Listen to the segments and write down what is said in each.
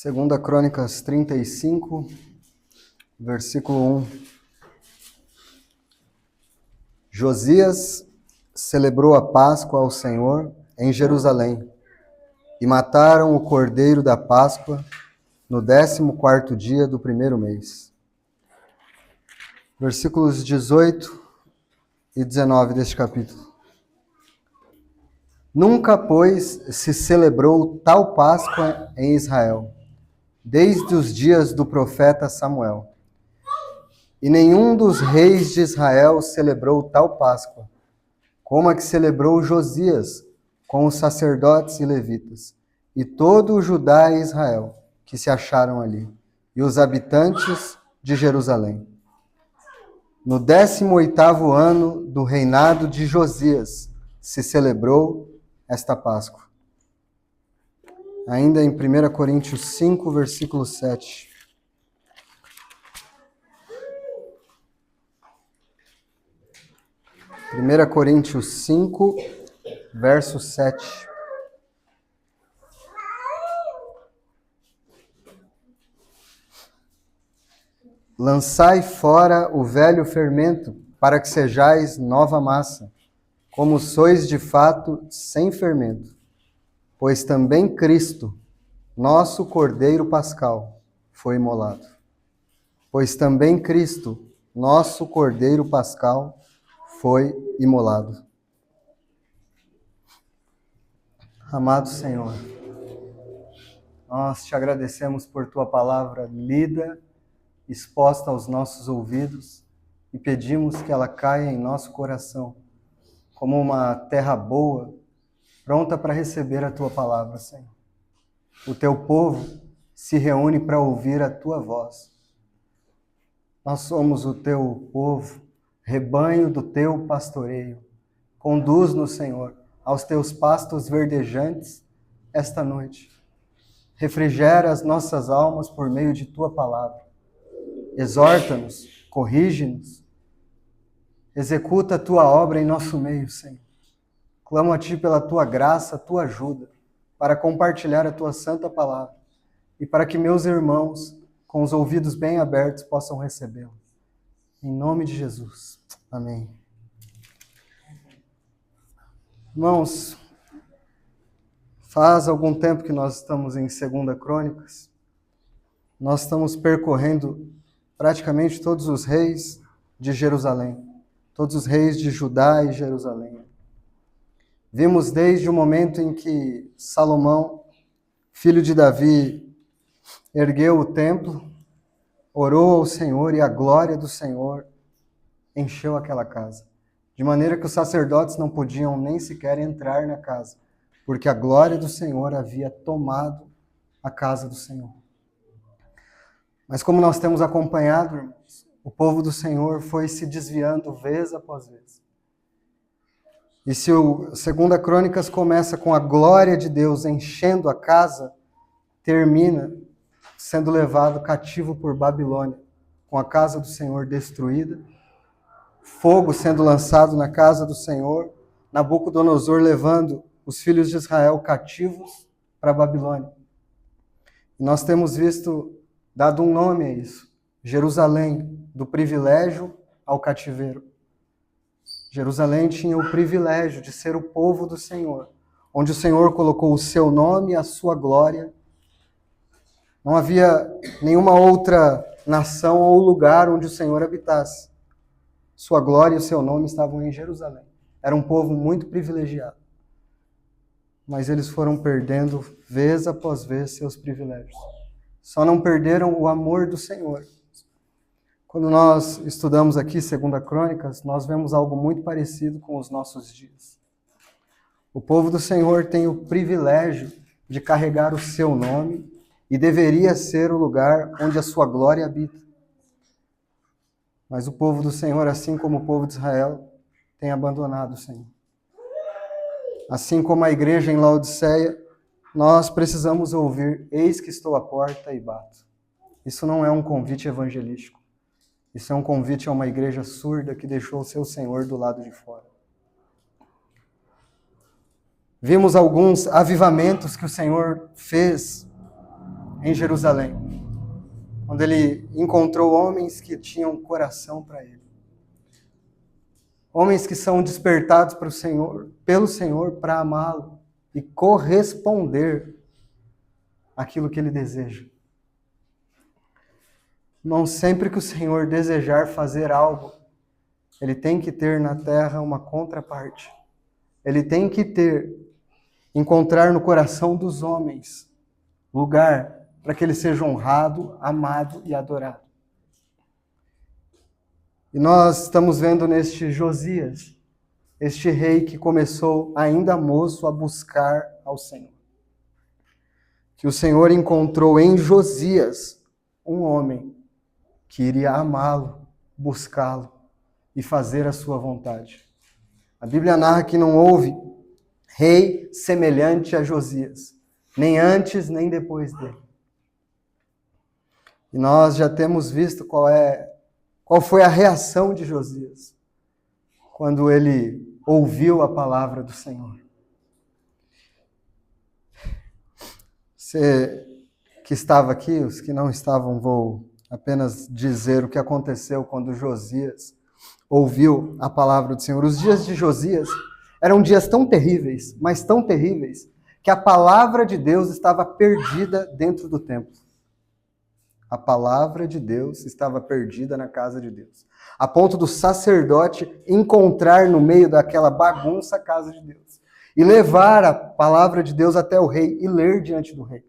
Segunda Crônicas 35, versículo 1. Josias celebrou a Páscoa ao Senhor em Jerusalém e mataram o cordeiro da Páscoa no 14º dia do primeiro mês. Versículos 18 e 19 deste capítulo. Nunca, pois, se celebrou tal Páscoa em Israel, desde os dias do profeta Samuel. E nenhum dos reis de Israel celebrou tal Páscoa, como a que celebrou Josias com os sacerdotes e levitas, e todo o Judá e Israel que se acharam ali, e os habitantes de Jerusalém. No 18º ano do reinado de Josias se celebrou esta Páscoa. Ainda em 1 Coríntios 5, versículo 7. Primeira Coríntios 5, verso 7. Lançai fora o velho fermento, para que sejais nova massa, como sois de fato sem fermento. Pois também Cristo, nosso Cordeiro Pascal, foi imolado. Pois também Cristo, nosso Cordeiro Pascal, foi imolado. Amado Senhor, nós te agradecemos por tua palavra lida, exposta aos nossos ouvidos, e pedimos que ela caia em nosso coração, como uma terra boa, pronta para receber a tua palavra, Senhor. O teu povo se reúne para ouvir a tua voz. Nós somos o teu povo, rebanho do teu pastoreio. Conduz-nos, Senhor, aos teus pastos verdejantes esta noite. Refrigera as nossas almas por meio de tua palavra. Exorta-nos, corrige-nos. Executa a tua obra em nosso meio, Senhor. Clamo a ti pela tua graça, a tua ajuda, para compartilhar a tua santa palavra e para que meus irmãos, com os ouvidos bem abertos, possam recebê-la. Em nome de Jesus. Amém. Irmãos, faz algum tempo que nós estamos em 2 Crônicas. Nós estamos percorrendo praticamente todos os reis de Jerusalém, todos os reis de Judá e Jerusalém. Vimos desde o momento em que Salomão, filho de Davi, ergueu o templo, orou ao Senhor e a glória do Senhor encheu aquela casa. De maneira que os sacerdotes não podiam nem sequer entrar na casa, porque a glória do Senhor havia tomado a casa do Senhor. Mas como nós temos acompanhado, irmãos, o povo do Senhor foi se desviando vez após vez. E se o 2 Crônicas começa com a glória de Deus enchendo a casa, termina sendo levado cativo por Babilônia, com a casa do Senhor destruída, fogo sendo lançado na casa do Senhor, Nabucodonosor levando os filhos de Israel cativos para a Babilônia. E nós temos dado um nome a isso, Jerusalém, do privilégio ao cativeiro. Jerusalém tinha o privilégio de ser o povo do Senhor, onde o Senhor colocou o seu nome e a sua glória. Não havia nenhuma outra nação ou lugar onde o Senhor habitasse. Sua glória e o seu nome estavam em Jerusalém. Era um povo muito privilegiado. Mas eles foram perdendo, vez após vez, seus privilégios. Só não perderam o amor do Senhor. Quando nós estudamos aqui 2 Crônicas, nós vemos algo muito parecido com os nossos dias. O povo do Senhor tem o privilégio de carregar o seu nome e deveria ser o lugar onde a sua glória habita. Mas o povo do Senhor, assim como o povo de Israel, tem abandonado o Senhor. Assim como a igreja em Laodiceia, nós precisamos ouvir: eis que estou à porta e bato. Isso não é um convite evangelístico. Isso é um convite a uma igreja surda que deixou o seu Senhor do lado de fora. Vimos alguns avivamentos que o Senhor fez em Jerusalém, quando ele encontrou homens que tinham coração para ele. Homens que são despertados para o Senhor, pelo Senhor, para amá-lo e corresponder àquilo que ele deseja. Não sempre que o Senhor desejar fazer algo, ele tem que ter na terra uma contraparte. Ele tem que encontrar no coração dos homens lugar para que ele seja honrado, amado e adorado. E nós estamos vendo neste Josias, este rei que começou ainda moço a buscar ao Senhor. Que o Senhor encontrou em Josias um homem que iria amá-lo, buscá-lo e fazer a sua vontade. A Bíblia narra que não houve rei semelhante a Josias, nem antes nem depois dele. E nós já temos visto qual foi a reação de Josias quando ele ouviu a palavra do Senhor. Você que estava aqui, os que não estavam, vou apenas dizer o que aconteceu quando Josias ouviu a palavra do Senhor. Os dias de Josias eram dias tão terríveis, mas tão terríveis, que a palavra de Deus estava perdida dentro do templo. A palavra de Deus estava perdida na casa de Deus. A ponto do sacerdote encontrar no meio daquela bagunça a casa de Deus. E levar a palavra de Deus até o rei e ler diante do rei.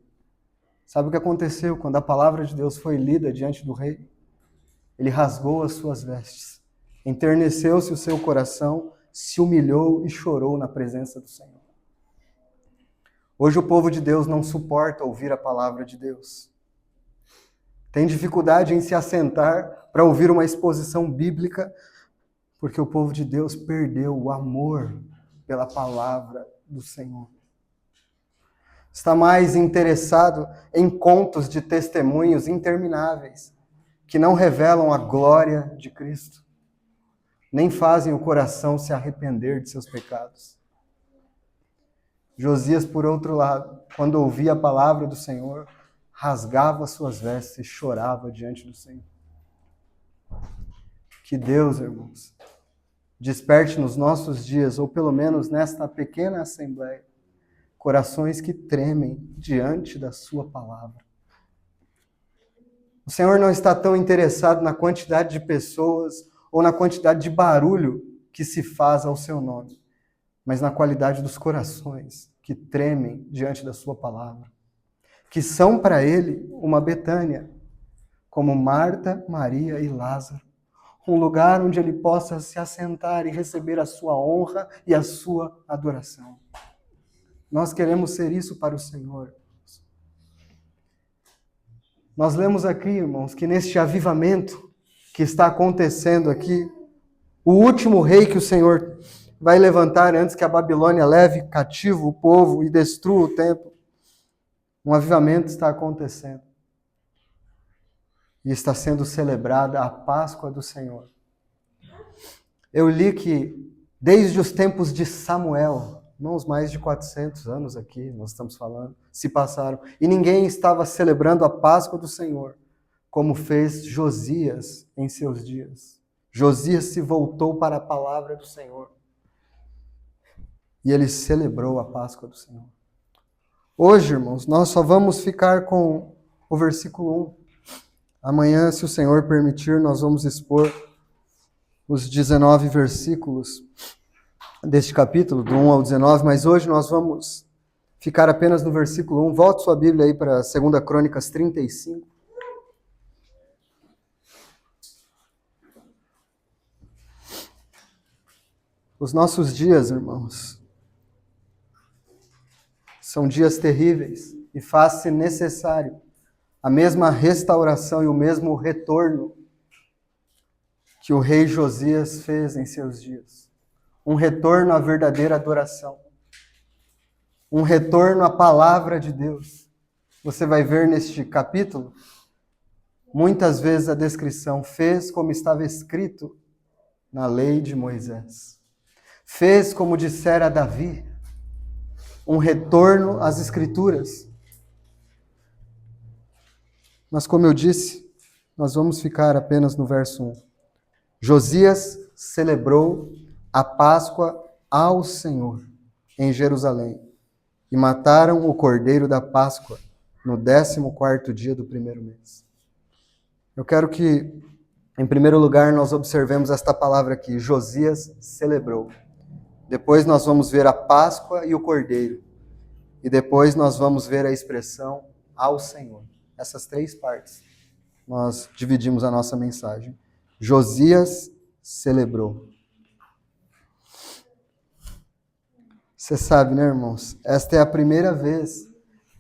Sabe o que aconteceu quando a palavra de Deus foi lida diante do rei? Ele rasgou as suas vestes, enterneceu-se o seu coração, se humilhou e chorou na presença do Senhor. Hoje o povo de Deus não suporta ouvir a palavra de Deus. Tem dificuldade em se assentar para ouvir uma exposição bíblica, porque o povo de Deus perdeu o amor pela palavra do Senhor. Está mais interessado em contos de testemunhos intermináveis, que não revelam a glória de Cristo, nem fazem o coração se arrepender de seus pecados. Josias, por outro lado, quando ouvia a palavra do Senhor, rasgava suas vestes e chorava diante do Senhor. Que Deus, irmãos, desperte nos nossos dias, ou pelo menos nesta pequena assembleia, corações que tremem diante da sua palavra. O Senhor não está tão interessado na quantidade de pessoas ou na quantidade de barulho que se faz ao seu nome, mas na qualidade dos corações que tremem diante da sua palavra, que são para ele uma Betânia, como Marta, Maria e Lázaro, um lugar onde ele possa se assentar e receber a sua honra e a sua adoração. Nós queremos ser isso para o Senhor. Nós lemos aqui, irmãos, que neste avivamento que está acontecendo aqui, o último rei que o Senhor vai levantar antes que a Babilônia leve cativo o povo e destrua o templo, um avivamento está acontecendo. E está sendo celebrada a Páscoa do Senhor. Eu li que desde os tempos de Samuel, irmãos, mais de 400 anos aqui, nós estamos falando, se passaram, e ninguém estava celebrando a Páscoa do Senhor, como fez Josias em seus dias. Josias se voltou para a palavra do Senhor. E ele celebrou a Páscoa do Senhor. Hoje, irmãos, nós só vamos ficar com o versículo 1. Amanhã, se o Senhor permitir, nós vamos expor os 19 versículos deste capítulo, do 1 ao 19, mas hoje nós vamos ficar apenas no versículo 1. Volte sua Bíblia aí para 2 Crônicas 35. Os nossos dias, irmãos, são dias terríveis e faz-se necessário a mesma restauração e o mesmo retorno que o rei Josias fez em seus dias. Um retorno à verdadeira adoração. Um retorno à palavra de Deus. Você vai ver neste capítulo, muitas vezes a descrição, fez como estava escrito na lei de Moisés. Fez como dissera Davi, um retorno às Escrituras. Mas como eu disse, nós vamos ficar apenas no verso 1. Josias celebrou a Páscoa ao Senhor em Jerusalém e mataram o cordeiro da Páscoa no 14º dia do primeiro mês. Eu quero que, em primeiro lugar, nós observemos esta palavra aqui, Josias celebrou. Depois nós vamos ver a Páscoa e o cordeiro. E depois nós vamos ver a expressão ao Senhor. Essas três partes nós dividimos a nossa mensagem. Josias celebrou. Você sabe, né, irmãos? Esta é a primeira vez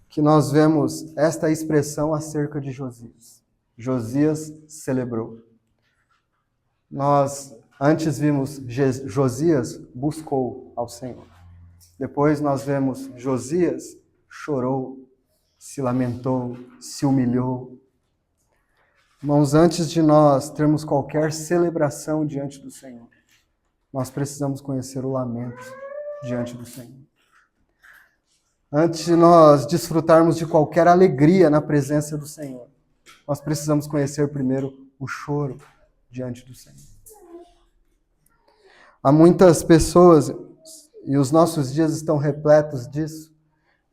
que nós vemos esta expressão acerca de Josias. Josias celebrou. Nós antes vimos Josias buscou ao Senhor. Depois nós vemos Josias chorou, se lamentou, se humilhou. Irmãos, antes de nós termos qualquer celebração diante do Senhor, nós precisamos conhecer o lamento diante do Senhor. Antes de nós desfrutarmos de qualquer alegria na presença do Senhor, nós precisamos conhecer primeiro o choro diante do Senhor. Há muitas pessoas, e os nossos dias estão repletos disso,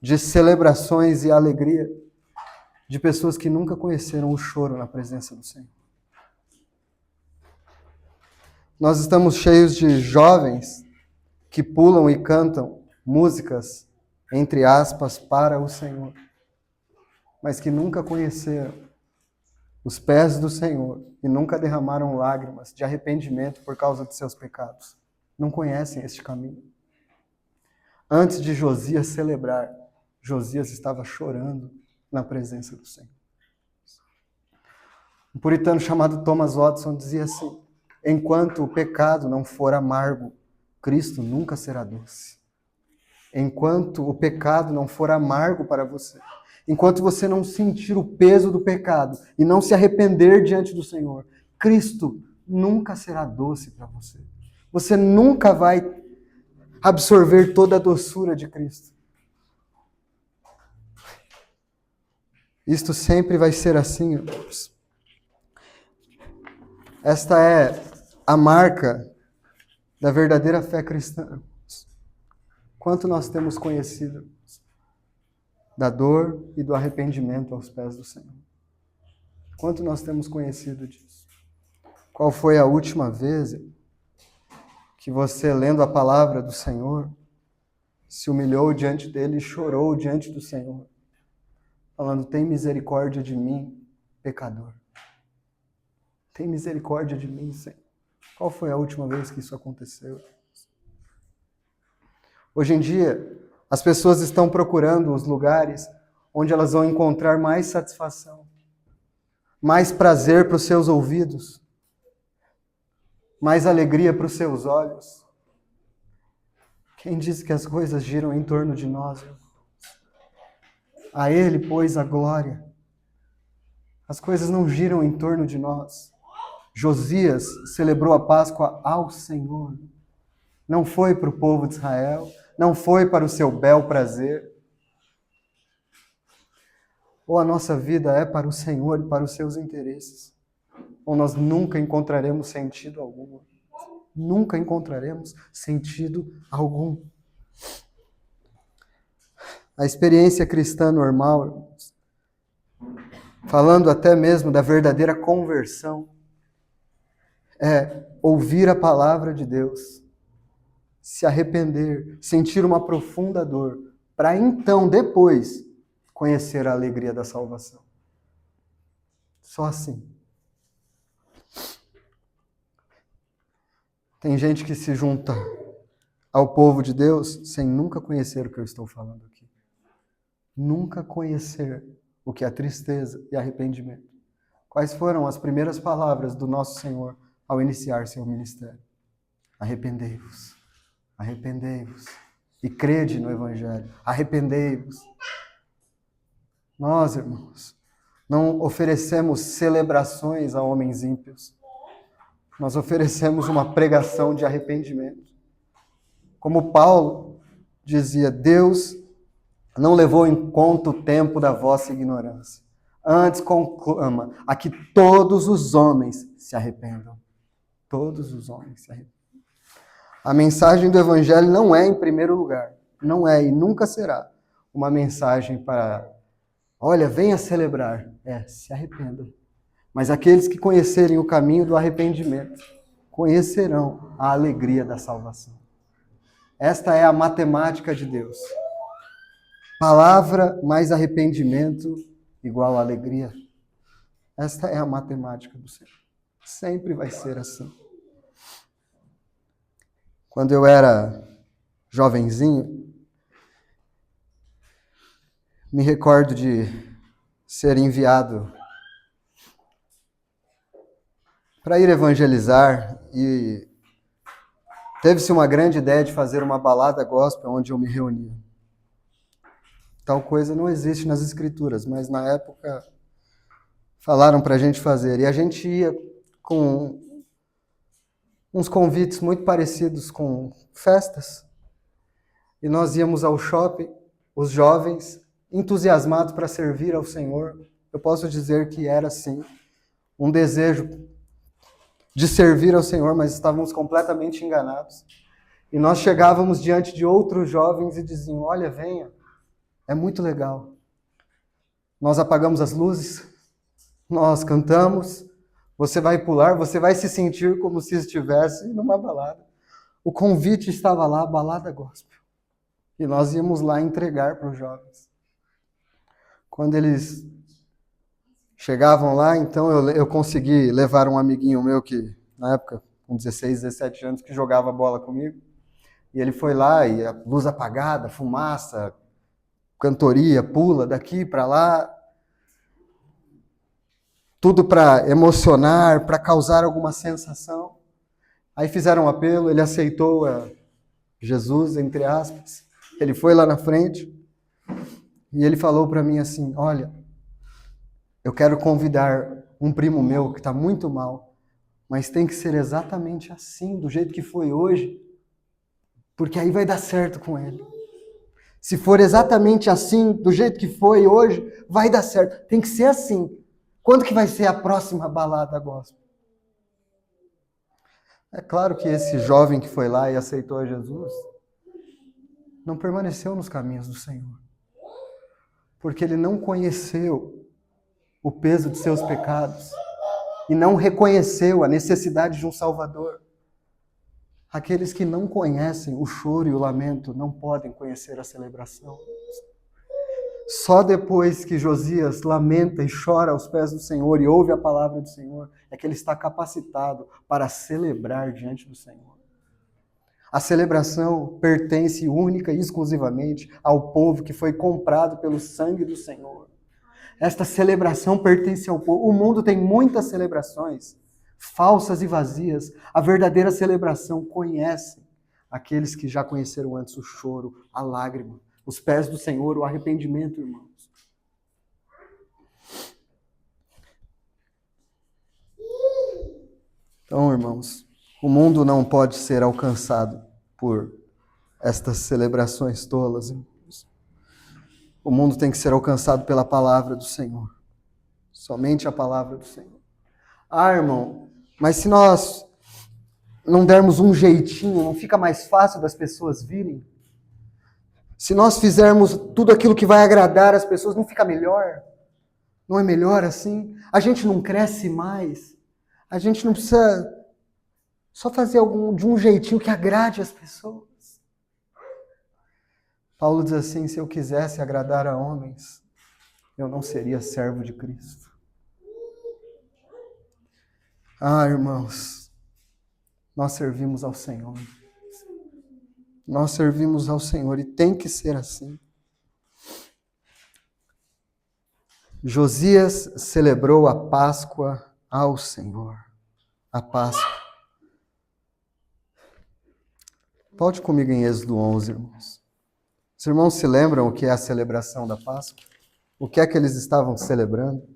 de celebrações e alegria, de pessoas que nunca conheceram o choro na presença do Senhor. Nós estamos cheios de jovens que pulam e cantam músicas, entre aspas, para o Senhor, mas que nunca conheceram os pés do Senhor e nunca derramaram lágrimas de arrependimento por causa de seus pecados. Não conhecem este caminho. Antes de Josias celebrar, Josias estava chorando na presença do Senhor. Um puritano chamado Thomas Watson dizia assim: enquanto o pecado não for amargo, Cristo nunca será doce. Enquanto o pecado não for amargo para você, enquanto você não sentir o peso do pecado e não se arrepender diante do Senhor, Cristo nunca será doce para você. Você nunca vai absorver toda a doçura de Cristo. Isto sempre vai ser assim, irmãos. Esta é a marca da verdadeira fé cristã. Quanto nós temos conhecido da dor e do arrependimento aos pés do Senhor? Quanto nós temos conhecido disso? Qual foi a última vez que você, lendo a palavra do Senhor, se humilhou diante dele e chorou diante do Senhor, falando: tem misericórdia de mim, pecador? Tem misericórdia de mim, Senhor. Qual foi a última vez que isso aconteceu? Hoje em dia, as pessoas estão procurando os lugares onde elas vão encontrar mais satisfação, mais prazer para os seus ouvidos, mais alegria para os seus olhos. Quem disse que as coisas giram em torno de nós? A Ele, pois, a glória. As coisas não giram em torno de nós. Josias celebrou a Páscoa ao Senhor. Não foi para o povo de Israel, não foi para o seu bel prazer. Ou a nossa vida é para o Senhor e para os seus interesses, ou nós nunca encontraremos sentido algum. Nunca encontraremos sentido algum. A experiência cristã normal, falando até mesmo da verdadeira conversão, é ouvir a palavra de Deus, se arrepender, sentir uma profunda dor, para então, depois, conhecer a alegria da salvação. Só assim. Tem gente que se junta ao povo de Deus sem nunca conhecer o que eu estou falando aqui. Nunca conhecer o que é tristeza e arrependimento. Quais foram as primeiras palavras do nosso Senhor ao iniciar seu ministério? Arrependei-vos. Arrependei-vos e crede no Evangelho. Arrependei-vos. Nós, irmãos, não oferecemos celebrações a homens ímpios. Nós oferecemos uma pregação de arrependimento. Como Paulo dizia, Deus não levou em conta o tempo da vossa ignorância. Antes conclama a que todos os homens se arrependam. Todos os homens se arrependam. A mensagem do Evangelho não é, em primeiro lugar, não é e nunca será uma mensagem para, olha, venha celebrar. Se arrependa. Mas aqueles que conhecerem o caminho do arrependimento conhecerão a alegria da salvação. Esta é a matemática de Deus. Palavra mais arrependimento igual a alegria. Esta é a matemática do Senhor. Sempre vai ser assim. Quando eu era jovenzinho, me recordo de ser enviado para ir evangelizar e teve-se uma grande ideia de fazer uma balada gospel onde eu me reunia. Tal coisa não existe nas Escrituras, mas na época falaram para a gente fazer. E a gente ia com uns convites muito parecidos com festas. E nós íamos ao shopping, os jovens, entusiasmados para servir ao Senhor. Eu posso dizer que era, sim, um desejo de servir ao Senhor, mas estávamos completamente enganados. E nós chegávamos diante de outros jovens e diziam, olha, venha, é muito legal. Nós apagamos as luzes, nós cantamos, você vai pular, você vai se sentir como se estivesse numa balada. O convite estava lá, balada gospel. E nós íamos lá entregar para os jovens. Quando eles chegavam lá, então eu consegui levar um amiguinho meu que, na época, com 16, 17 anos, que jogava bola comigo. E ele foi lá e a luz apagada, fumaça, cantoria, pula daqui para lá. Tudo para emocionar, para causar alguma sensação. Aí fizeram um apelo, ele aceitou Jesus, entre aspas. Ele foi lá na frente e ele falou para mim assim, olha, eu quero convidar um primo meu que está muito mal, mas tem que ser exatamente assim, do jeito que foi hoje, porque aí vai dar certo com ele. Se for exatamente assim, do jeito que foi hoje, vai dar certo. Tem que ser assim. Quando que vai ser a próxima balada gospel? É claro que esse jovem que foi lá e aceitou a Jesus não permaneceu nos caminhos do Senhor. Porque ele não conheceu o peso de seus pecados e não reconheceu a necessidade de um Salvador. Aqueles que não conhecem o choro e o lamento não podem conhecer a celebração. Só depois que Josias lamenta e chora aos pés do Senhor e ouve a palavra do Senhor, é que ele está capacitado para celebrar diante do Senhor. A celebração pertence única e exclusivamente ao povo que foi comprado pelo sangue do Senhor. Esta celebração pertence ao povo. O mundo tem muitas celebrações, falsas e vazias. A verdadeira celebração conhece aqueles que já conheceram antes o choro, a lágrima, os pés do Senhor, o arrependimento, irmãos. Então, irmãos, o mundo não pode ser alcançado por estas celebrações tolas. Irmãos. O mundo tem que ser alcançado pela palavra do Senhor. Somente a palavra do Senhor. Ah, irmão, mas se nós não dermos um jeitinho, não fica mais fácil das pessoas virem? Se nós fizermos tudo aquilo que vai agradar as pessoas, não fica melhor? Não é melhor assim? A gente não cresce mais? A gente não precisa só fazer de um jeitinho que agrade as pessoas? Paulo diz assim, se eu quisesse agradar a homens, eu não seria servo de Cristo. Ah, irmãos, nós servimos ao Senhor. Nós servimos ao Senhor e tem que ser assim. Josias celebrou a Páscoa ao Senhor. A Páscoa. Volte comigo em Êxodo 11, irmãos. Os irmãos se lembram o que é a celebração da Páscoa? O que é que eles estavam celebrando?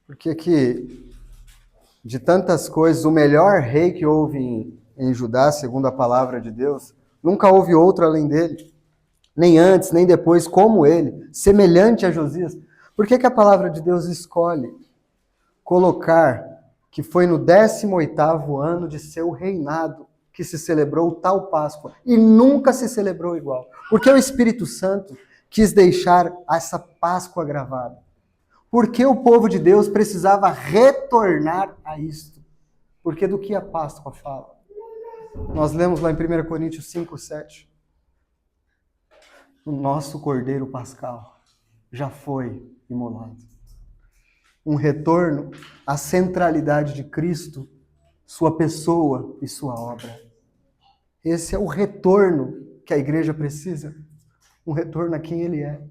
Porque que, de tantas coisas, o melhor rei que houve em Judá, segundo a palavra de Deus. Nunca houve outro além dele, nem antes, nem depois, como ele, semelhante a Josias. Por que a palavra de Deus escolhe colocar que foi no 18º ano de seu reinado que se celebrou tal Páscoa, e nunca se celebrou igual? Porque o Espírito Santo quis deixar essa Páscoa gravada. Porque o povo de Deus precisava retornar a isto. Porque do que a Páscoa fala? Nós lemos lá em 1 Coríntios 5:7. O nosso Cordeiro Pascal já foi imolado. Um retorno à centralidade de Cristo, sua pessoa e sua obra. Esse é o retorno que a igreja precisa. Um retorno a quem Ele é.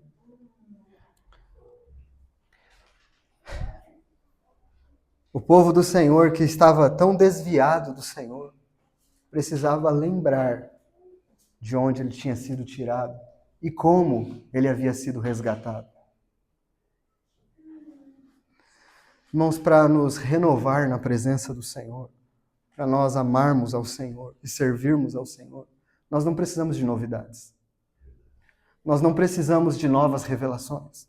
O povo do Senhor, que estava tão desviado do Senhor, precisava lembrar de onde ele tinha sido tirado e como ele havia sido resgatado. Irmãos, para nos renovar na presença do Senhor, para nós amarmos ao Senhor e servirmos ao Senhor, nós não precisamos de novidades. Nós não precisamos de novas revelações.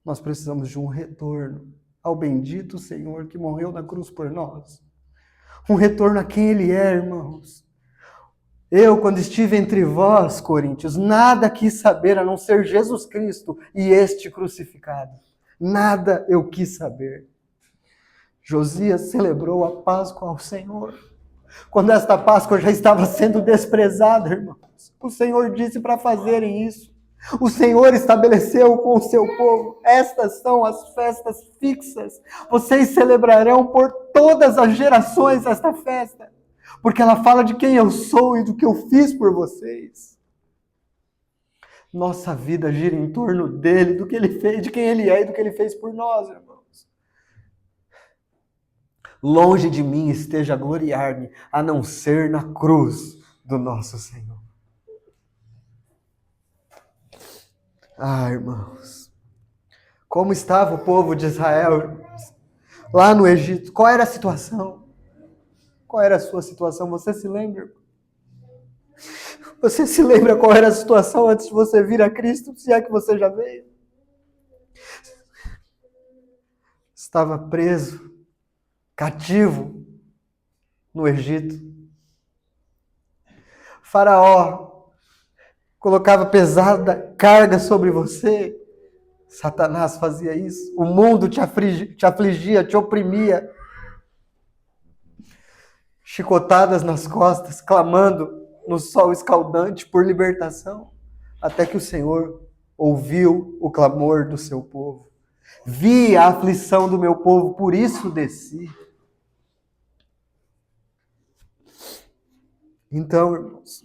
Nós precisamos de um retorno ao bendito Senhor que morreu na cruz por nós. Um retorno a quem Ele é, irmãos. Eu, quando estive entre vós, coríntios, nada quis saber a não ser Jesus Cristo e este crucificado. Nada eu quis saber. Josias celebrou a Páscoa ao Senhor. Quando esta Páscoa já estava sendo desprezada, irmãos, o Senhor disse para fazerem isso. O Senhor estabeleceu com o seu povo: estas são as festas fixas. Vocês celebrarão por todas as gerações esta festa. Porque ela fala de quem eu sou e do que eu fiz por vocês. Nossa vida gira em torno dele, do que ele fez, de quem ele é e do que ele fez por nós, irmãos. Longe de mim esteja a gloriar-me, a não ser na cruz do nosso Senhor. Ah, irmãos, como estava o povo de Israel, irmãos, lá no Egito? Qual era a situação? Qual era a sua situação? Você se lembra? Você se lembra qual era a situação antes de você vir a Cristo, se é que você já veio? Estava preso, cativo no Egito. Faraó colocava pesada carga sobre você. Satanás fazia isso. O mundo te afligia, te oprimia. Chicotadas nas costas, clamando no sol escaldante por libertação, até que o Senhor ouviu o clamor do seu povo. Vi a aflição do meu povo, por isso desci. Então, irmãos,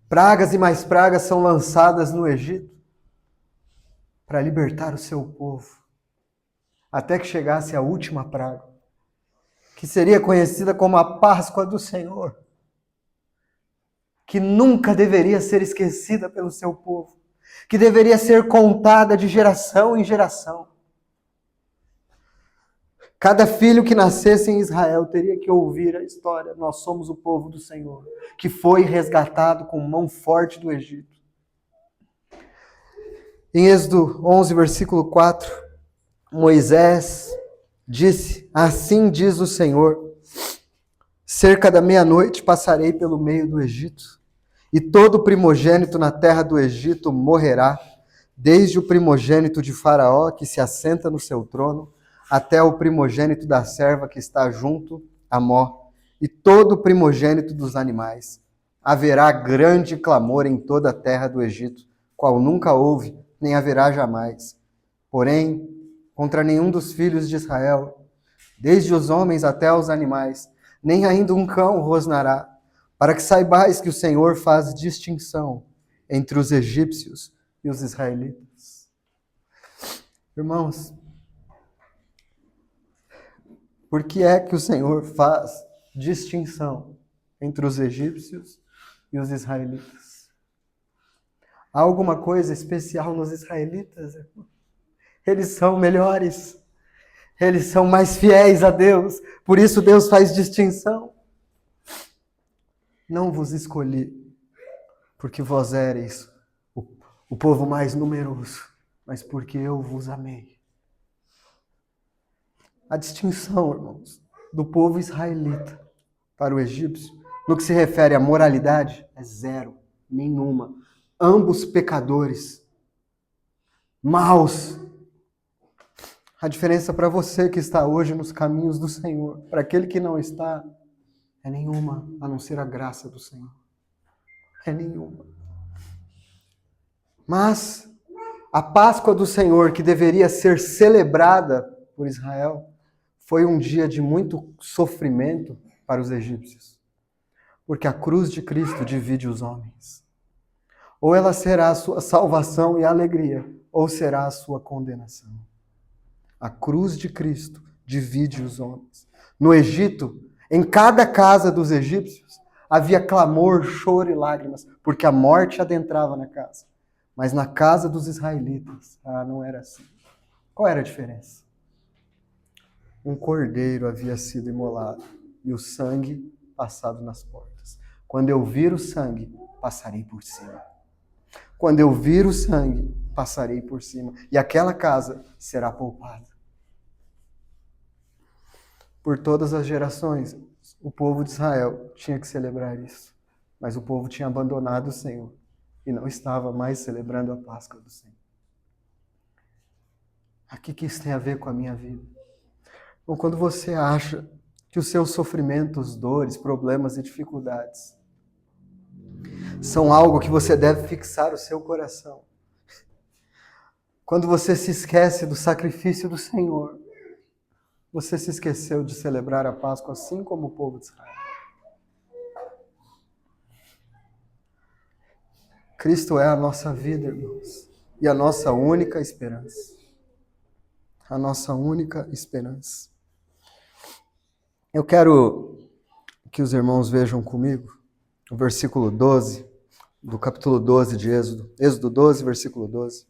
pragas e mais pragas são lançadas no Egito para libertar o seu povo, até que chegasse a última praga, que seria conhecida como a Páscoa do Senhor, que nunca deveria ser esquecida pelo seu povo, que deveria ser contada de geração em geração. Cada filho que nascesse em Israel teria que ouvir a história: nós somos o povo do Senhor, que foi resgatado com mão forte do Egito. Em Êxodo 11, versículo 4, Moisés disse: assim diz o Senhor, cerca da meia-noite passarei pelo meio do Egito, e todo primogênito na terra do Egito morrerá, desde o primogênito de Faraó, que se assenta no seu trono, até o primogênito da serva que está junto a Mó, e todo primogênito dos animais. Haverá grande clamor em toda a terra do Egito, qual nunca houve, nem haverá jamais. Porém, contra nenhum dos filhos de Israel, desde os homens até os animais, nem ainda um cão rosnará, para que saibais que o Senhor faz distinção entre os egípcios e os israelitas. Irmãos, por que é que o Senhor faz distinção entre os egípcios e os israelitas? Há alguma coisa especial nos israelitas? Eles são melhores. Eles são mais fiéis a Deus. Por isso Deus faz distinção. Não vos escolhi, porque vós éreis o povo mais numeroso, mas porque eu vos amei. A distinção, irmãos, do povo israelita para o egípcio, no que se refere à moralidade, é zero, nenhuma. Ambos pecadores, maus. A diferença para você que está hoje nos caminhos do Senhor, para aquele que não está, é nenhuma, a não ser a graça do Senhor. É nenhuma. Mas a Páscoa do Senhor, que deveria ser celebrada por Israel, foi um dia de muito sofrimento para os egípcios. Porque a cruz de Cristo divide os homens. Ou ela será a sua salvação e alegria, ou será a sua condenação. A cruz de Cristo divide os homens. No Egito, em cada casa dos egípcios, havia clamor, choro e lágrimas, porque a morte adentrava na casa. Mas na casa dos israelitas, não era assim. Qual era a diferença? Um cordeiro havia sido imolado e o sangue passado nas portas. Quando eu vir o sangue, passarei por cima. Quando eu vir o sangue, passarei por cima. E aquela casa será poupada. Por todas as gerações, o povo de Israel tinha que celebrar isso. Mas o povo tinha abandonado o Senhor e não estava mais celebrando a Páscoa do Senhor. O que isso tem a ver com a minha vida? Então, quando você acha que os seus sofrimentos, dores, problemas e dificuldades são algo que você deve fixar o seu coração, quando você se esquece do sacrifício do Senhor, você se esqueceu de celebrar a Páscoa assim como o povo de Israel. Cristo é a nossa vida, irmãos, e a nossa única esperança. A nossa única esperança. Eu quero que os irmãos vejam comigo o versículo 12, do capítulo 12 de Êxodo. Êxodo 12, versículo 12.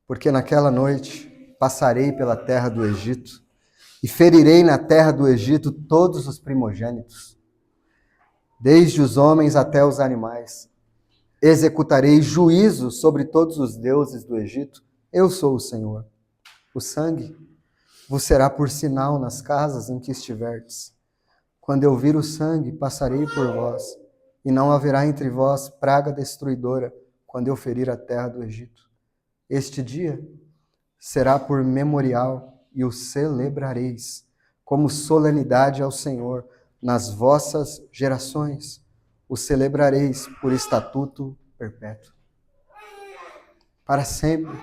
Porque naquela noite passarei pela terra do Egito e ferirei na terra do Egito todos os primogênitos, desde os homens até os animais. Executarei juízo sobre todos os deuses do Egito. Eu sou o Senhor. O sangue vos será por sinal nas casas em que estiverdes. Quando eu vir o sangue, passarei por vós, e não haverá entre vós praga destruidora quando eu ferir a terra do Egito. Este dia será por memorial e o celebrareis, como solenidade ao Senhor nas vossas gerações. O celebrareis por estatuto perpétuo. Para sempre,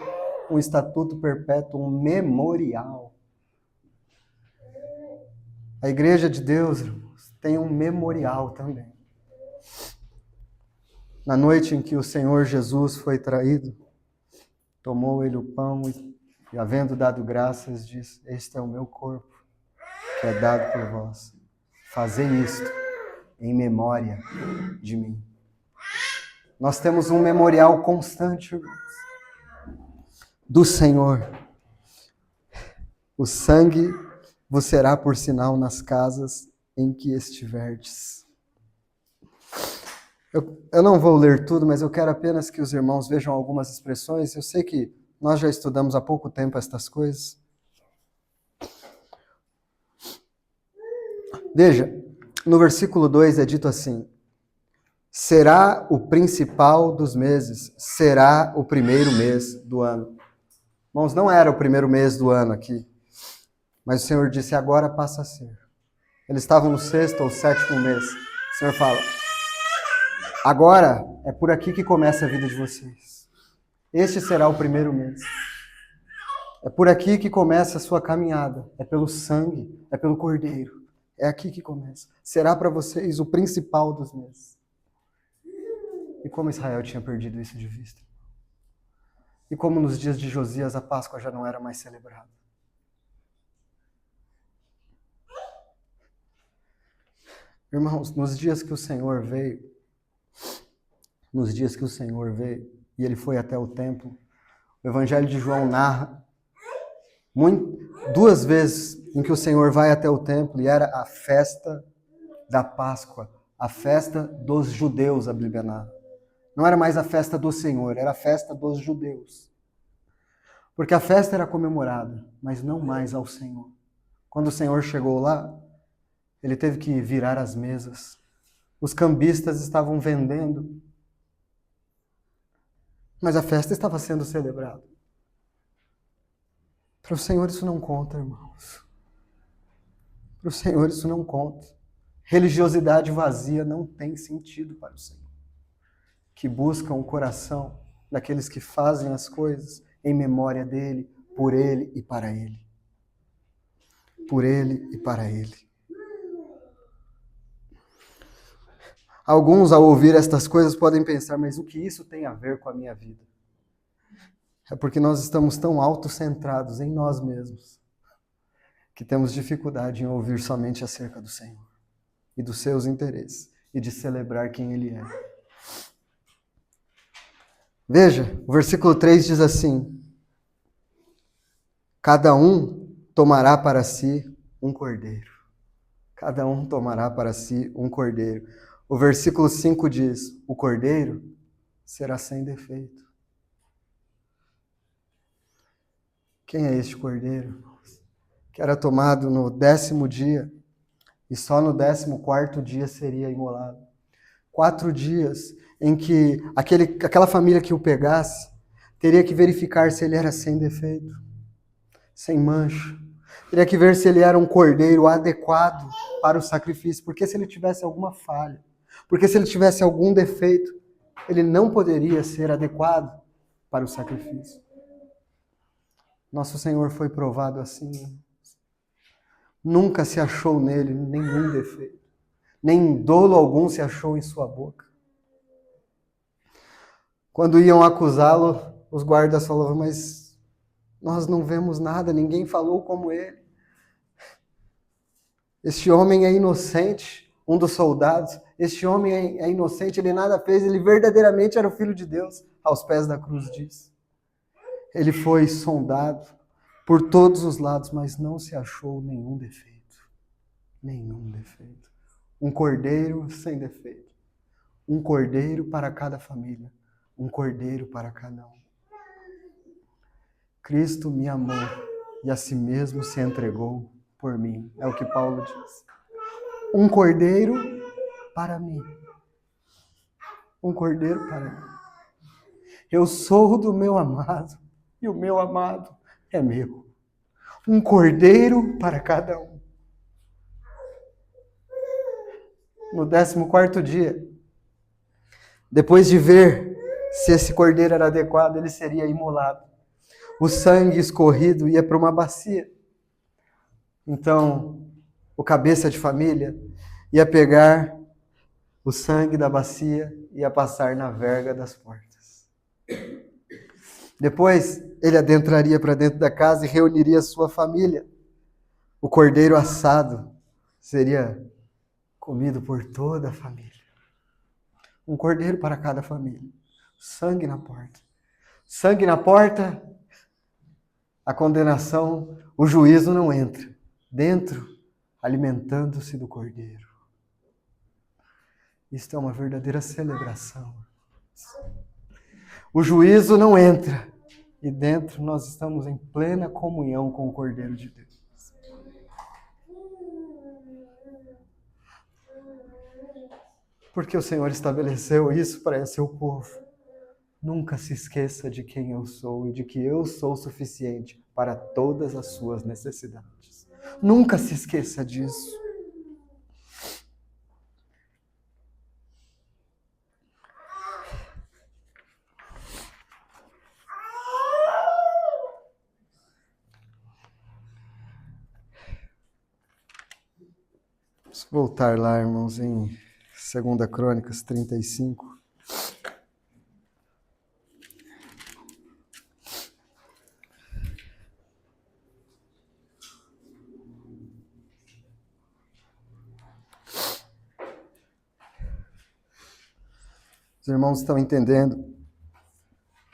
um estatuto perpétuo, um memorial. A Igreja de Deus, irmãos, tem um memorial também. Na noite em que o Senhor Jesus foi traído, tomou ele o pão e havendo dado graças, disse: este é o meu corpo, que é dado por vós. Fazei isto em memória de mim. Nós temos um memorial constante, irmãos, do Senhor. O sangue vos será por sinal nas casas em que estiverdes. Eu não vou ler tudo, mas eu quero apenas que os irmãos vejam algumas expressões. Eu sei que nós já estudamos há pouco tempo estas coisas. Veja, no versículo 2 é dito assim: será o principal dos meses, será o primeiro mês do ano. Irmãos, não era o primeiro mês do ano aqui, mas o Senhor disse: agora passa a ser. Eles estavam no 6º ou 7º mês. O Senhor fala: agora é por aqui que começa a vida de vocês. Este será o primeiro mês. É por aqui que começa a sua caminhada. É pelo sangue, é pelo cordeiro. É aqui que começa. Será para vocês o principal dos meses. E como Israel tinha perdido isso de vista. E como nos dias de Josias a Páscoa já não era mais celebrada. Irmãos, nos dias que o Senhor veio, e ele foi até o templo, o Evangelho de João narra Duas vezes em que o Senhor vai até o templo e era a festa da Páscoa, a festa dos judeus, a Bíblia narra. Não era mais a festa do Senhor, era a festa dos judeus. Porque a festa era comemorada, mas não mais ao Senhor. Quando o Senhor chegou lá, ele teve que virar as mesas. Os cambistas estavam vendendo, mas a festa estava sendo celebrada. Para o Senhor isso não conta, irmãos. Para o Senhor isso não conta. Religiosidade vazia não tem sentido para o Senhor. Que buscam o coração daqueles que fazem as coisas em memória dele, por ele e para ele. Por ele e para ele. Alguns, ao ouvir estas coisas, podem pensar, mas o que isso tem a ver com a minha vida? É porque nós estamos tão autocentrados em nós mesmos que temos dificuldade em ouvir somente acerca do Senhor e dos seus interesses e de celebrar quem Ele é. Veja, o versículo 3 diz assim: cada um tomará para si um cordeiro. Cada um tomará para si um cordeiro. O versículo 5 diz: o cordeiro será sem defeito. Quem é este cordeiro? Que era tomado no 10º dia e só no 14º dia seria imolado. 4 dias em que aquela família que o pegasse teria que verificar se ele era sem defeito, sem mancha. Teria que ver se ele era um cordeiro adequado para o sacrifício, porque se ele tivesse alguma falha, porque se ele tivesse algum defeito, ele não poderia ser adequado para o sacrifício. Nosso Senhor foi provado assim. Nunca se achou nele nenhum defeito. Nem dolo algum se achou em sua boca. Quando iam acusá-lo, os guardas falavam, mas nós não vemos nada, ninguém falou como ele. Este homem é inocente, um dos soldados. Este homem é inocente, ele nada fez, ele verdadeiramente era o Filho de Deus, aos pés da cruz diz. Ele foi sondado por todos os lados, mas não se achou nenhum defeito. Nenhum defeito. Um cordeiro sem defeito. Um cordeiro para cada família. Um cordeiro para cada um. Cristo me amou e a si mesmo se entregou por mim. É o que Paulo diz. Um cordeiro para mim. Um cordeiro para mim. Eu sou do meu amado e o meu amado é meu. Um cordeiro para cada um. No 14º dia, depois de ver se esse cordeiro era adequado, ele seria imolado. O sangue escorrido ia para uma bacia. Então, o cabeça de família ia pegar o sangue da bacia e ia passar na verga das portas. Depois, ele adentraria para dentro da casa e reuniria sua família. O cordeiro assado seria comido por toda a família. Um cordeiro para cada família. Sangue na porta. Sangue na porta, a condenação, o juízo não entra. Dentro, alimentando-se do cordeiro. Isto é uma verdadeira celebração. O juízo não entra. E dentro nós estamos em plena comunhão com o Cordeiro de Deus. Porque o Senhor estabeleceu isso para seu povo. Nunca se esqueça de quem eu sou e de que eu sou suficiente para todas as suas necessidades. Nunca se esqueça disso. Vamos voltar lá, irmãos, em 2 Crônicas 35. Os irmãos estão entendendo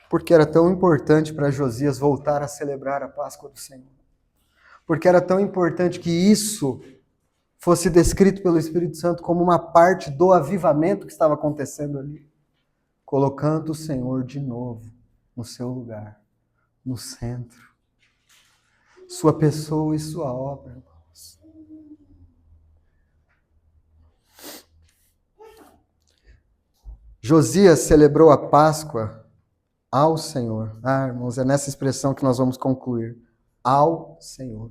porque era tão importante para Josias voltar a celebrar a Páscoa do Senhor. porque era tão importante que isso fosse descrito pelo Espírito Santo como uma parte do avivamento que estava acontecendo ali, colocando o Senhor de novo no seu lugar, no centro, sua pessoa e sua obra, irmãos. Josias celebrou a Páscoa ao Senhor. Irmãos, é nessa expressão que nós vamos concluir. Ao Senhor.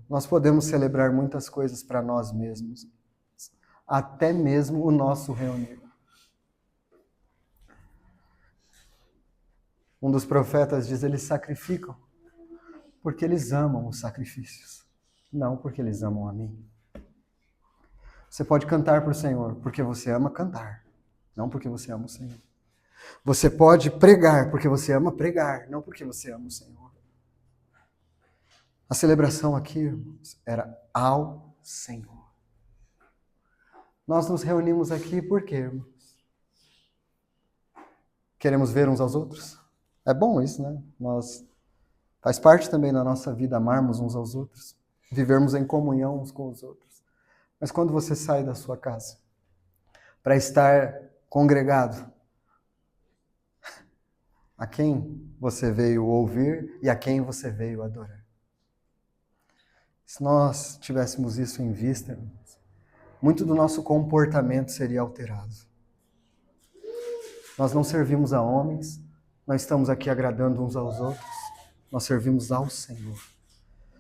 Nós podemos celebrar muitas coisas para nós mesmos, até mesmo o nosso reunir. Um dos profetas diz: eles sacrificam porque eles amam os sacrifícios, não porque eles amam a mim. Você pode cantar para o Senhor porque você ama cantar, não porque você ama o Senhor. Você pode pregar porque você ama pregar, não porque você ama o Senhor. A celebração aqui, irmãos, era ao Senhor. Nós nos reunimos aqui por quê, irmãos? Queremos ver uns aos outros? É bom isso, né? Faz parte também da nossa vida amarmos uns aos outros, vivermos em comunhão uns com os outros. Mas quando você sai da sua casa para estar congregado, a quem você veio ouvir e a quem você veio adorar? Se nós tivéssemos isso em vista, muito do nosso comportamento seria alterado. Nós não servimos a homens, nós estamos aqui agradando uns aos outros, nós servimos ao Senhor.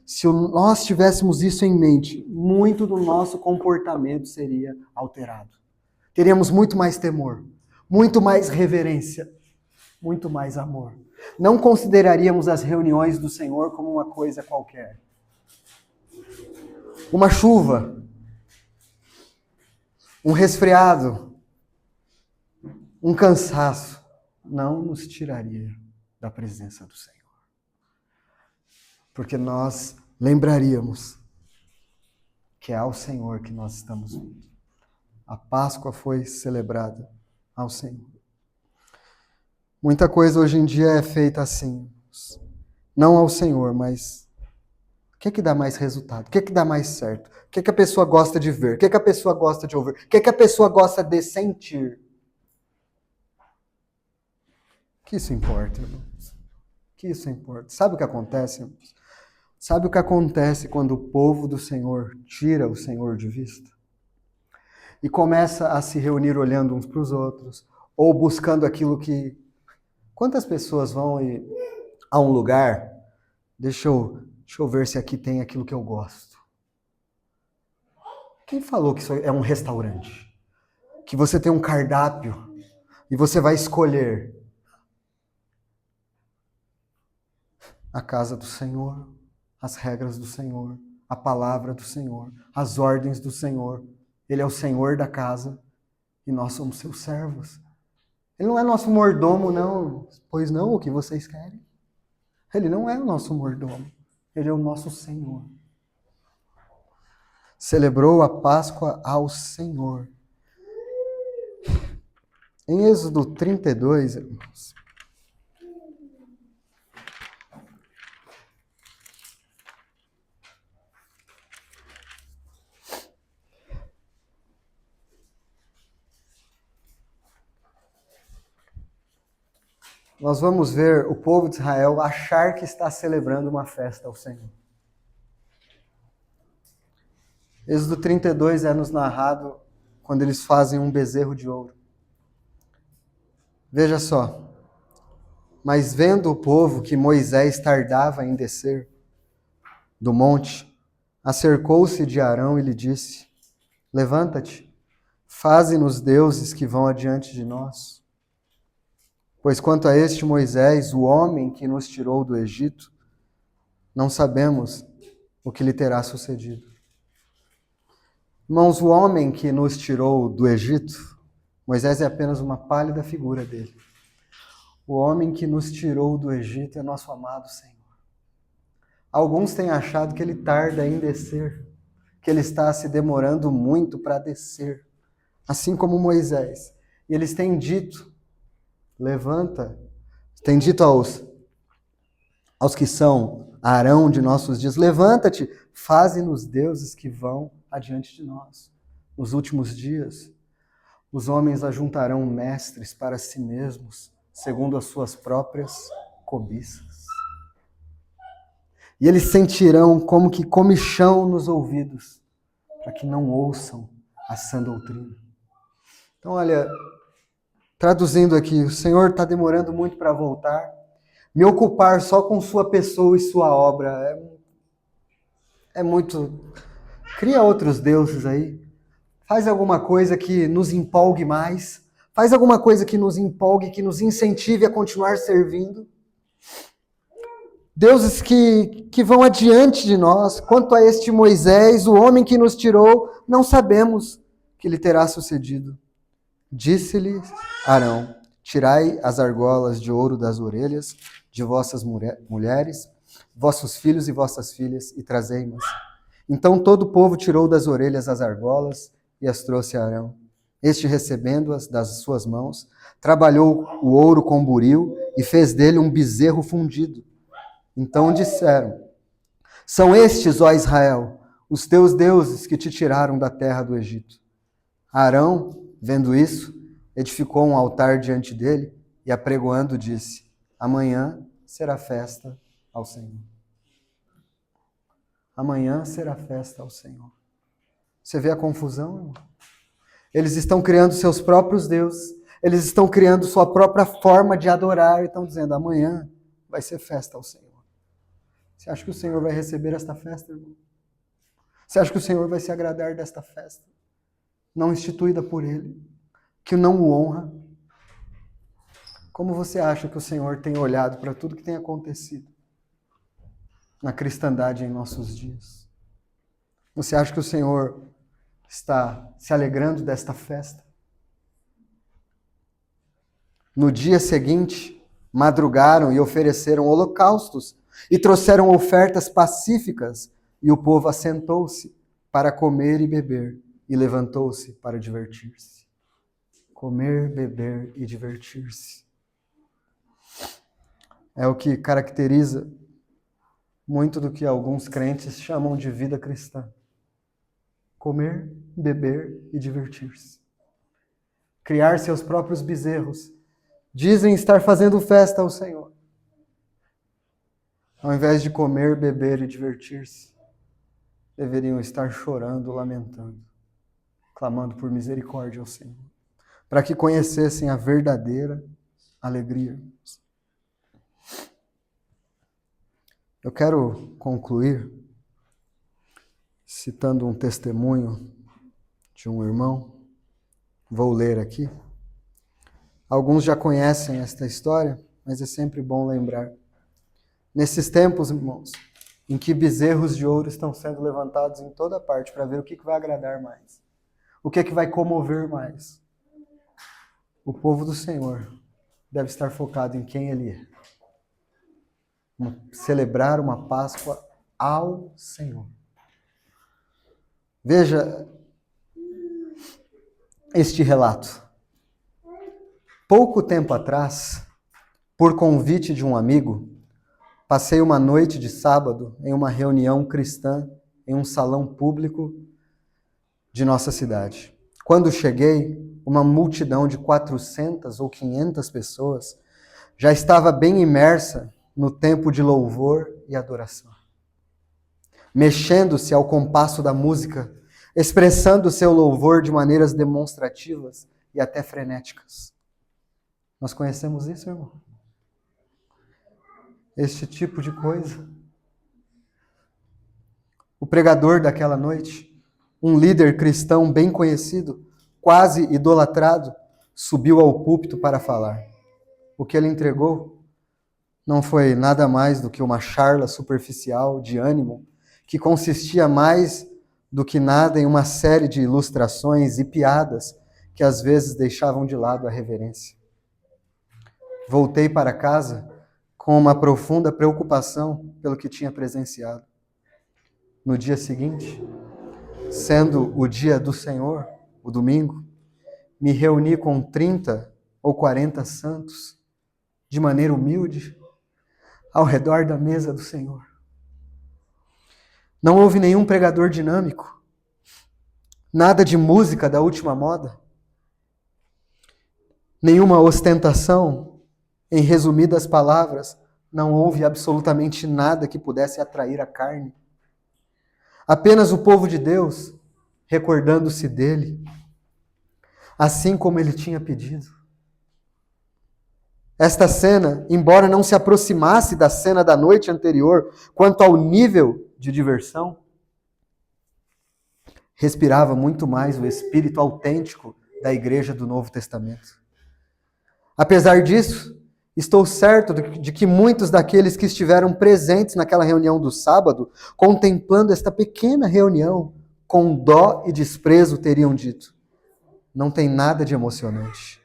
Se nós tivéssemos isso em mente, muito do nosso comportamento seria alterado. Teríamos muito mais temor, muito mais reverência, muito mais amor. Não consideraríamos as reuniões do Senhor como uma coisa qualquer. Uma chuva, um resfriado, um cansaço, não nos tiraria da presença do Senhor. Porque nós lembraríamos que é ao Senhor que nós estamos indo. A Páscoa foi celebrada ao Senhor. Muita coisa hoje em dia é feita assim, não ao Senhor, mas o que dá mais resultado? O que dá mais certo? O que a pessoa gosta de ver? O que a pessoa gosta de ouvir? O que a pessoa gosta de sentir? Que isso importa, irmãos? Que isso importa? Sabe o que acontece, irmãos? Sabe o que acontece quando o povo do Senhor tira o Senhor de vista? E começa a se reunir olhando uns para os outros, ou buscando aquilo que... Quantas pessoas vão a um lugar, deixa eu ver se aqui tem aquilo que eu gosto. Quem falou que isso é um restaurante? Que você tem um cardápio e você vai escolher a casa do Senhor, as regras do Senhor, a palavra do Senhor, as ordens do Senhor. Ele é o Senhor da casa e nós somos seus servos. Ele não é nosso mordomo, não. Pois não, o que vocês querem? Ele não é o nosso mordomo. Ele é o nosso Senhor. Celebrou a Páscoa ao Senhor. Em Êxodo 32, irmãos, nós vamos ver o povo de Israel achar que está celebrando uma festa ao Senhor. Êxodo 32 é nos narrado quando eles fazem um bezerro de ouro. Veja só. Mas vendo o povo que Moisés tardava em descer do monte, acercou-se de Arão e lhe disse: levanta-te, faze-nos deuses que vão adiante de nós. Pois quanto a este Moisés, o homem que nos tirou do Egito, não sabemos o que lhe terá sucedido. Irmãos, o homem que nos tirou do Egito, Moisés é apenas uma pálida figura dele. O homem que nos tirou do Egito é nosso amado Senhor. Alguns têm achado que ele tarda em descer, que ele está se demorando muito para descer, assim como Moisés. E eles têm dito: levanta, tem dito aos que são Arão de nossos dias, levanta-te, faze-nos deuses que vão adiante de nós. Nos últimos dias, os homens ajuntarão mestres para si mesmos, segundo as suas próprias cobiças. E eles sentirão como que comichão nos ouvidos, para que não ouçam a sã doutrina. Então, olha, traduzindo aqui, o Senhor está demorando muito para voltar. Me ocupar só com sua pessoa e sua obra é muito... Cria outros deuses aí. Faz alguma coisa que nos empolgue mais. Faz alguma coisa que nos empolgue, que nos incentive a continuar servindo. Deuses que vão adiante de nós. Quanto a este Moisés, o homem que nos tirou, não sabemos que lhe terá sucedido. Disse-lhe Arão, tirai as argolas de ouro das orelhas de vossas mulheres, vossos filhos e vossas filhas, e trazei-mas. Então todo o povo tirou das orelhas as argolas e as trouxe a Arão. Este, recebendo-as das suas mãos, trabalhou o ouro com buril e fez dele um bezerro fundido. Então disseram, são estes, ó Israel, os teus deuses que te tiraram da terra do Egito. Arão, vendo isso, edificou um altar diante dele e, apregoando, disse, amanhã será festa ao Senhor. Amanhã será festa ao Senhor. Você vê a confusão, irmão? Eles estão criando seus próprios deuses, eles estão criando sua própria forma de adorar e estão dizendo, amanhã vai ser festa ao Senhor. Você acha que o Senhor vai receber esta festa, irmão? Você acha que o Senhor vai se agradar desta festa? Não instituída por Ele, que não o honra? Como você acha que o Senhor tem olhado para tudo que tem acontecido na cristandade em nossos dias? Você acha que o Senhor está se alegrando desta festa? No dia seguinte, madrugaram e ofereceram holocaustos e trouxeram ofertas pacíficas, e o povo assentou-se para comer e beber, e levantou-se para divertir-se. Comer, beber e divertir-se. É o que caracteriza muito do que alguns crentes chamam de vida cristã. Comer, beber e divertir-se. Criar seus próprios bezerros. Dizem estar fazendo festa ao Senhor. Ao invés de comer, beber e divertir-se, deveriam estar chorando, lamentando, clamando por misericórdia ao Senhor, para que conhecessem a verdadeira alegria. Eu quero concluir citando um testemunho de um irmão. Vou ler aqui. Alguns já conhecem esta história, mas é sempre bom lembrar. Nesses tempos, irmãos, em que bezerros de ouro estão sendo levantados em toda parte para ver o que vai agradar mais, o que vai comover mais, o povo do Senhor deve estar focado em quem Ele é. Celebrar uma Páscoa ao Senhor. Veja este relato. Pouco tempo atrás, por convite de um amigo, passei uma noite de sábado em uma reunião cristã em um salão público de nossa cidade. Quando cheguei, uma multidão de 400 ou 500 pessoas já estava bem imersa no tempo de louvor e adoração, mexendo-se ao compasso da música, expressando seu louvor de maneiras demonstrativas e até frenéticas. Nós conhecemos isso, irmão? Este tipo de coisa. O pregador daquela noite, um líder cristão bem conhecido, quase idolatrado, subiu ao púlpito para falar. O que ele entregou não foi nada mais do que uma charla superficial de ânimo, que consistia mais do que nada em uma série de ilustrações e piadas que às vezes deixavam de lado a reverência. Voltei para casa com uma profunda preocupação pelo que tinha presenciado. No dia seguinte, sendo o dia do Senhor, o domingo, me reuni com 30 ou 40 santos, de maneira humilde, ao redor da mesa do Senhor. Não houve nenhum pregador dinâmico, nada de música da última moda, nenhuma ostentação. Em resumidas palavras, não houve absolutamente nada que pudesse atrair a carne. Apenas o povo de Deus recordando-se dele, assim como ele tinha pedido. Esta cena, embora não se aproximasse da cena da noite anterior, quanto ao nível de diversão, respirava muito mais o espírito autêntico da igreja do Novo Testamento. Apesar disso, estou certo de que muitos daqueles que estiveram presentes naquela reunião do sábado, contemplando esta pequena reunião, com dó e desprezo teriam dito: não tem nada de emocionante.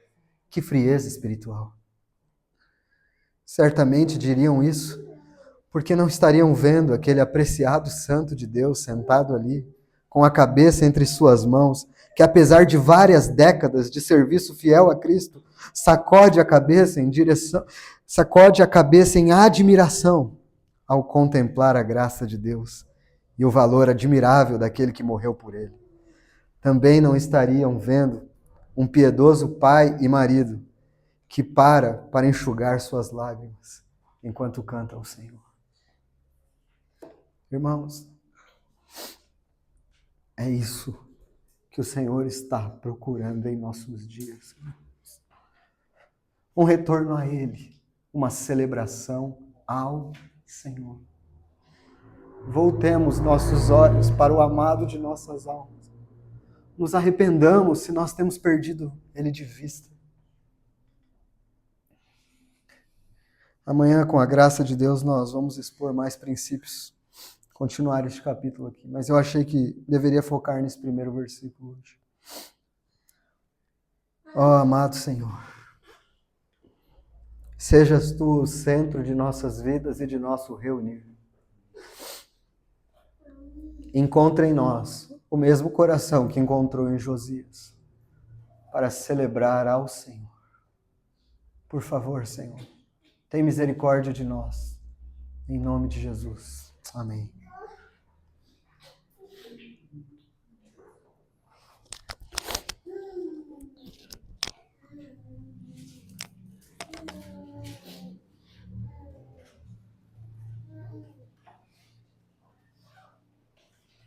Que frieza espiritual. Certamente diriam isso porque não estariam vendo aquele apreciado santo de Deus sentado ali, com a cabeça entre suas mãos, que apesar de várias décadas de serviço fiel a Cristo, sacode a cabeça em admiração ao contemplar a graça de Deus e o valor admirável daquele que morreu por ele. Também não estariam vendo um piedoso pai e marido que para enxugar suas lágrimas enquanto canta ao Senhor. Irmãos, é isso que o Senhor está procurando em nossos dias. Um retorno a Ele, uma celebração ao Senhor. Voltemos nossos olhos para o amado de nossas almas. Nos arrependamos se nós temos perdido Ele de vista. Amanhã, com a graça de Deus, nós vamos expor mais princípios, continuar este capítulo aqui. Mas eu achei que deveria focar nesse primeiro versículo hoje. Ó amado Senhor, sejas Tu o centro de nossas vidas e de nosso reunir. Encontra em nós o mesmo coração que encontrou em Josias, para celebrar ao Senhor. Por favor, Senhor, tem misericórdia de nós. Em nome de Jesus. Amém.